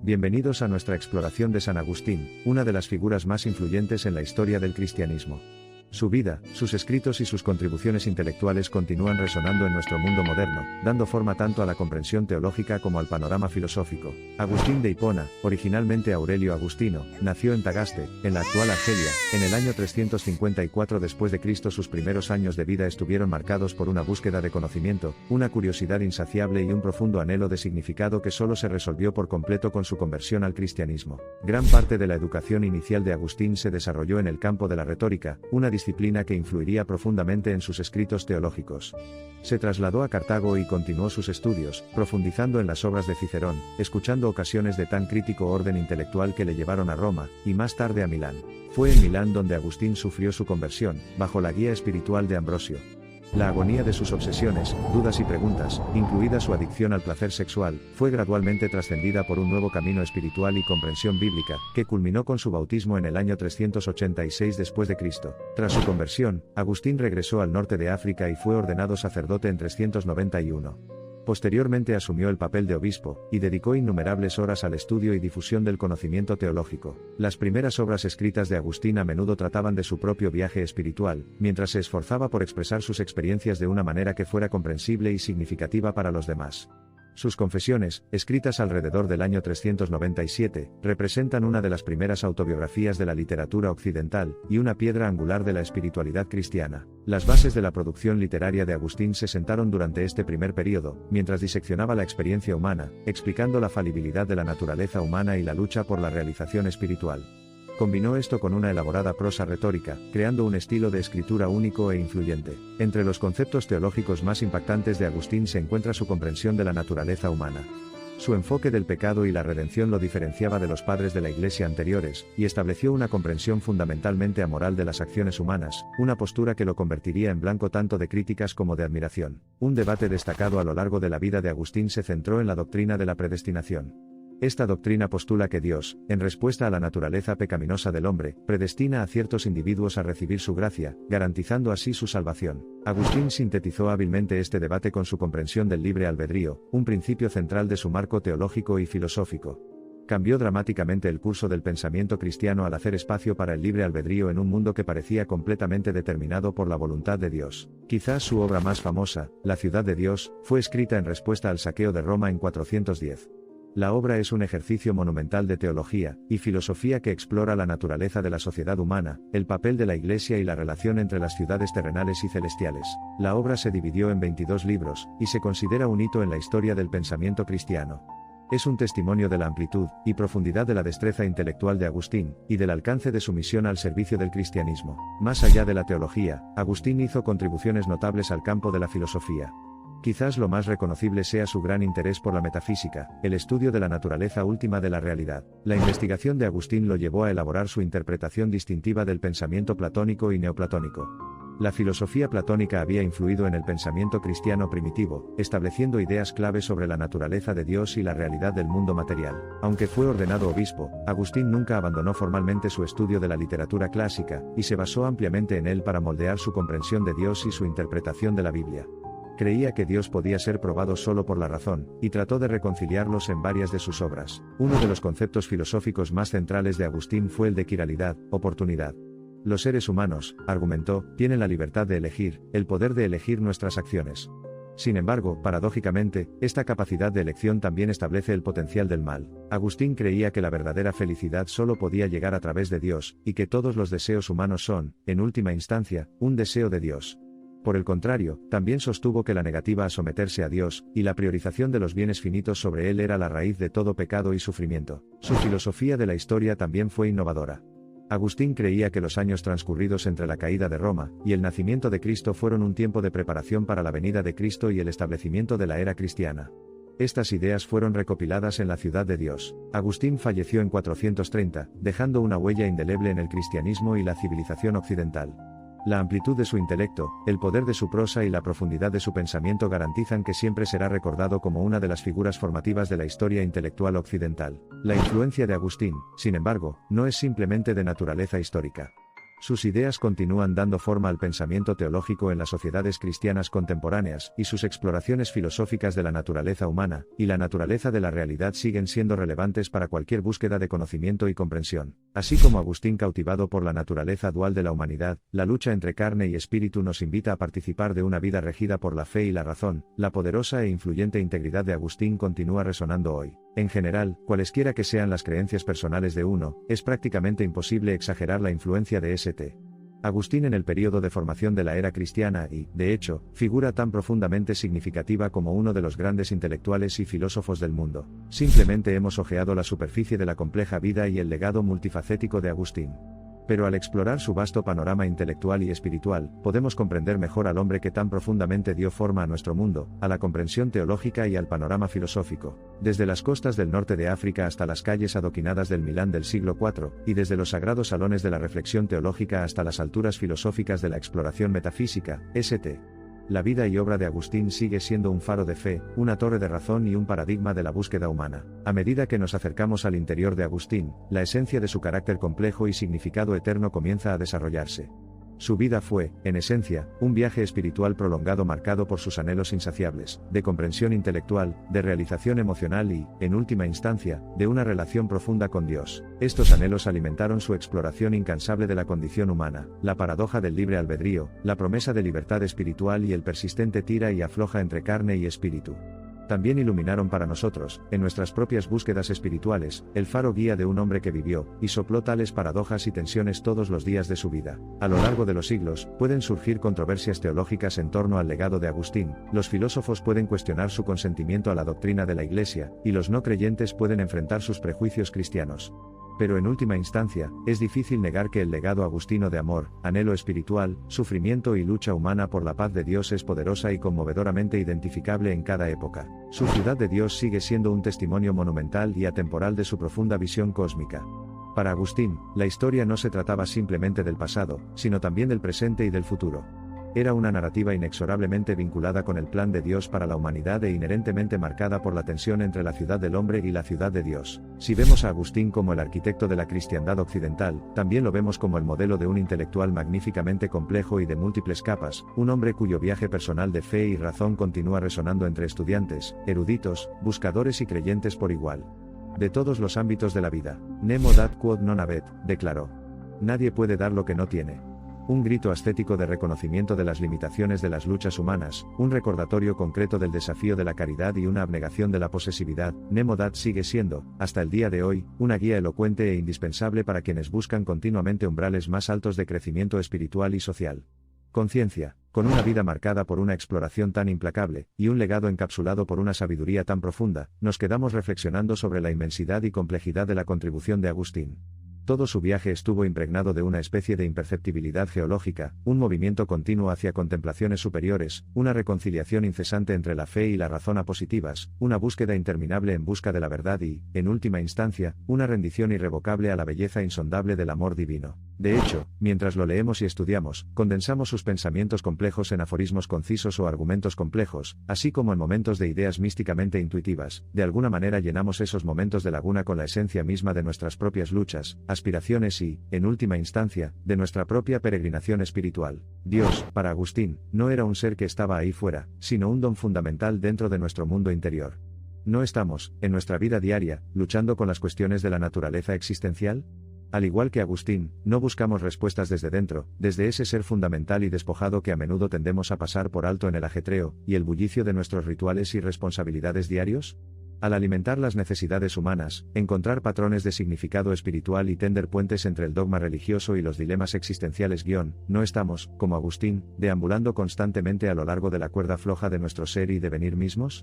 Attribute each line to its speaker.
Speaker 1: Bienvenidos a nuestra exploración de San Agustín, una de las figuras más influyentes en la historia del cristianismo. Su vida, sus escritos y sus contribuciones intelectuales continúan resonando en nuestro mundo moderno, dando forma tanto a la comprensión teológica como al panorama filosófico. Agustín de Hipona, originalmente Aurelio Agustino, nació en Tagaste, en la actual Argelia, en el año 354 después de Cristo. Sus primeros años de vida estuvieron marcados por una búsqueda de conocimiento, una curiosidad insaciable y un profundo anhelo de significado que solo se resolvió por completo con su conversión al cristianismo. Gran parte de la educación inicial de Agustín se desarrolló en el campo de la retórica, una disciplina que influiría profundamente en sus escritos teológicos. Se trasladó a Cartago y continuó sus estudios, profundizando en las obras de Cicerón, escuchando ocasiones de tan crítico orden intelectual que le llevaron a Roma, y más tarde a Milán. Fue en Milán donde Agustín sufrió su conversión, bajo la guía espiritual de Ambrosio. La agonía de sus obsesiones, dudas y preguntas, incluida su adicción al placer sexual, fue gradualmente trascendida por un nuevo camino espiritual y comprensión bíblica, que culminó con su bautismo en el año 386 después de Cristo. Tras su conversión, Agustín regresó al norte de África y fue ordenado sacerdote en 391. Posteriormente asumió el papel de obispo, y dedicó innumerables horas al estudio y difusión del conocimiento teológico. Las primeras obras escritas de Agustín a menudo trataban de su propio viaje espiritual, mientras se esforzaba por expresar sus experiencias de una manera que fuera comprensible y significativa para los demás. Sus confesiones, escritas alrededor del año 397, representan una de las primeras autobiografías de la literatura occidental, y una piedra angular de la espiritualidad cristiana. Las bases de la producción literaria de Agustín se sentaron durante este primer período, mientras diseccionaba la experiencia humana, explicando la falibilidad de la naturaleza humana y la lucha por la realización espiritual. Combinó esto con una elaborada prosa retórica, creando un estilo de escritura único e influyente. Entre los conceptos teológicos más impactantes de Agustín se encuentra su comprensión de la naturaleza humana. Su enfoque del pecado y la redención lo diferenciaba de los padres de la Iglesia anteriores, y estableció una comprensión fundamentalmente amoral de las acciones humanas, una postura que lo convertiría en blanco tanto de críticas como de admiración. Un debate destacado a lo largo de la vida de Agustín se centró en la doctrina de la predestinación. Esta doctrina postula que Dios, en respuesta a la naturaleza pecaminosa del hombre, predestina a ciertos individuos a recibir su gracia, garantizando así su salvación. Agustín sintetizó hábilmente este debate con su comprensión del libre albedrío, un principio central de su marco teológico y filosófico. Cambió dramáticamente el curso del pensamiento cristiano al hacer espacio para el libre albedrío en un mundo que parecía completamente determinado por la voluntad de Dios. Quizás su obra más famosa, La ciudad de Dios, fue escrita en respuesta al saqueo de Roma en 410. La obra es un ejercicio monumental de teología y filosofía que explora la naturaleza de la sociedad humana, el papel de la Iglesia y la relación entre las ciudades terrenales y celestiales. La obra se dividió en 22 libros, y se considera un hito en la historia del pensamiento cristiano. Es un testimonio de la amplitud y profundidad de la destreza intelectual de Agustín, y del alcance de su misión al servicio del cristianismo. Más allá de la teología, Agustín hizo contribuciones notables al campo de la filosofía. Quizás lo más reconocible sea su gran interés por la metafísica, el estudio de la naturaleza última de la realidad. La investigación de Agustín lo llevó a elaborar su interpretación distintiva del pensamiento platónico y neoplatónico. La filosofía platónica había influido en el pensamiento cristiano primitivo, estableciendo ideas clave sobre la naturaleza de Dios y la realidad del mundo material. Aunque fue ordenado obispo, Agustín nunca abandonó formalmente su estudio de la literatura clásica, y se basó ampliamente en él para moldear su comprensión de Dios y su interpretación de la Biblia. Creía que Dios podía ser probado solo por la razón, y trató de reconciliarlos en varias de sus obras. Uno de los conceptos filosóficos más centrales de Agustín fue el de quiralidad, oportunidad. Los seres humanos, argumentó, tienen la libertad de elegir, el poder de elegir nuestras acciones. Sin embargo, paradójicamente, esta capacidad de elección también establece el potencial del mal. Agustín creía que la verdadera felicidad solo podía llegar a través de Dios, y que todos los deseos humanos son, en última instancia, un deseo de Dios. Por el contrario, también sostuvo que la negativa a someterse a Dios, y la priorización de los bienes finitos sobre él era la raíz de todo pecado y sufrimiento. Su filosofía de la historia también fue innovadora. Agustín creía que los años transcurridos entre la caída de Roma y el nacimiento de Cristo fueron un tiempo de preparación para la venida de Cristo y el establecimiento de la era cristiana. Estas ideas fueron recopiladas en La ciudad de Dios. Agustín falleció en 430, dejando una huella indeleble en el cristianismo y la civilización occidental. La amplitud de su intelecto, el poder de su prosa y la profundidad de su pensamiento garantizan que siempre será recordado como una de las figuras formativas de la historia intelectual occidental. La influencia de Agustín, sin embargo, no es simplemente de naturaleza histórica. Sus ideas continúan dando forma al pensamiento teológico en las sociedades cristianas contemporáneas, y sus exploraciones filosóficas de la naturaleza humana y la naturaleza de la realidad siguen siendo relevantes para cualquier búsqueda de conocimiento y comprensión. Así como Agustín, cautivado por la naturaleza dual de la humanidad, la lucha entre carne y espíritu nos invita a participar de una vida regida por la fe y la razón, la poderosa e influyente integridad de Agustín continúa resonando hoy. En general, cualesquiera que sean las creencias personales de uno, es prácticamente imposible exagerar la influencia de St. Agustín en el período de formación de la era cristiana y, de hecho, figura tan profundamente significativa como uno de los grandes intelectuales y filósofos del mundo. Simplemente hemos ojeado la superficie de la compleja vida y el legado multifacético de Agustín. Pero al explorar su vasto panorama intelectual y espiritual, podemos comprender mejor al hombre que tan profundamente dio forma a nuestro mundo, a la comprensión teológica y al panorama filosófico. Desde las costas del norte de África hasta las calles adoquinadas del Milán del siglo IV, y desde los sagrados salones de la reflexión teológica hasta las alturas filosóficas de la exploración metafísica, St. La vida y obra de Agustín sigue siendo un faro de fe, una torre de razón y un paradigma de la búsqueda humana. A medida que nos acercamos al interior de Agustín, la esencia de su carácter complejo y significado eterno comienza a desarrollarse. Su vida fue, en esencia, un viaje espiritual prolongado marcado por sus anhelos insaciables, de comprensión intelectual, de realización emocional y, en última instancia, de una relación profunda con Dios. Estos anhelos alimentaron su exploración incansable de la condición humana, la paradoja del libre albedrío, la promesa de libertad espiritual y el persistente tira y afloja entre carne y espíritu. También iluminaron para nosotros, en nuestras propias búsquedas espirituales, el faro guía de un hombre que vivió, y sopló tales paradojas y tensiones todos los días de su vida. A lo largo de los siglos, pueden surgir controversias teológicas en torno al legado de Agustín, los filósofos pueden cuestionar su consentimiento a la doctrina de la Iglesia, y los no creyentes pueden enfrentar sus prejuicios cristianos. Pero en última instancia, es difícil negar que el legado agustino de amor, anhelo espiritual, sufrimiento y lucha humana por la paz de Dios es poderosa y conmovedoramente identificable en cada época. Su ciudad de Dios sigue siendo un testimonio monumental y atemporal de su profunda visión cósmica. Para Agustín, la historia no se trataba simplemente del pasado, sino también del presente y del futuro. Era una narrativa inexorablemente vinculada con el plan de Dios para la humanidad e inherentemente marcada por la tensión entre la ciudad del hombre y la ciudad de Dios. Si vemos a Agustín como el arquitecto de la cristiandad occidental, también lo vemos como el modelo de un intelectual magníficamente complejo y de múltiples capas, un hombre cuyo viaje personal de fe y razón continúa resonando entre estudiantes, eruditos, buscadores y creyentes por igual. De todos los ámbitos de la vida, nemo dat quod non habet, declaró. Nadie puede dar lo que no tiene. Un grito ascético de reconocimiento de las limitaciones de las luchas humanas, un recordatorio concreto del desafío de la caridad y una abnegación de la posesividad. Nemo Dat sigue siendo, hasta el día de hoy, una guía elocuente e indispensable para quienes buscan continuamente umbrales más altos de crecimiento espiritual y social. Conciencia, con una vida marcada por una exploración tan implacable, y un legado encapsulado por una sabiduría tan profunda, nos quedamos reflexionando sobre la inmensidad y complejidad de la contribución de Agustín. Todo su viaje estuvo impregnado de una especie de imperceptibilidad geológica, un movimiento continuo hacia contemplaciones superiores, una reconciliación incesante entre la fe y la razón apositivas, una búsqueda interminable en busca de la verdad y, en última instancia, una rendición irrevocable a la belleza insondable del amor divino. De hecho, mientras lo leemos y estudiamos, condensamos sus pensamientos complejos en aforismos concisos o argumentos complejos, así como en momentos de ideas místicamente intuitivas. De alguna manera llenamos esos momentos de laguna con la esencia misma de nuestras propias luchas, aspiraciones y, en última instancia, de nuestra propia peregrinación espiritual. Dios, para Agustín, no era un ser que estaba ahí fuera, sino un don fundamental dentro de nuestro mundo interior. ¿No estamos, en nuestra vida diaria, luchando con las cuestiones de la naturaleza existencial? Al igual que Agustín, no buscamos respuestas desde dentro, desde ese ser fundamental y despojado que a menudo tendemos a pasar por alto en el ajetreo y el bullicio de nuestros rituales y responsabilidades diarios. Al alimentar las necesidades humanas, encontrar patrones de significado espiritual y tender puentes entre el dogma religioso y los dilemas existenciales no estamos, como Agustín, deambulando constantemente a lo largo de la cuerda floja de nuestro ser y devenir mismos.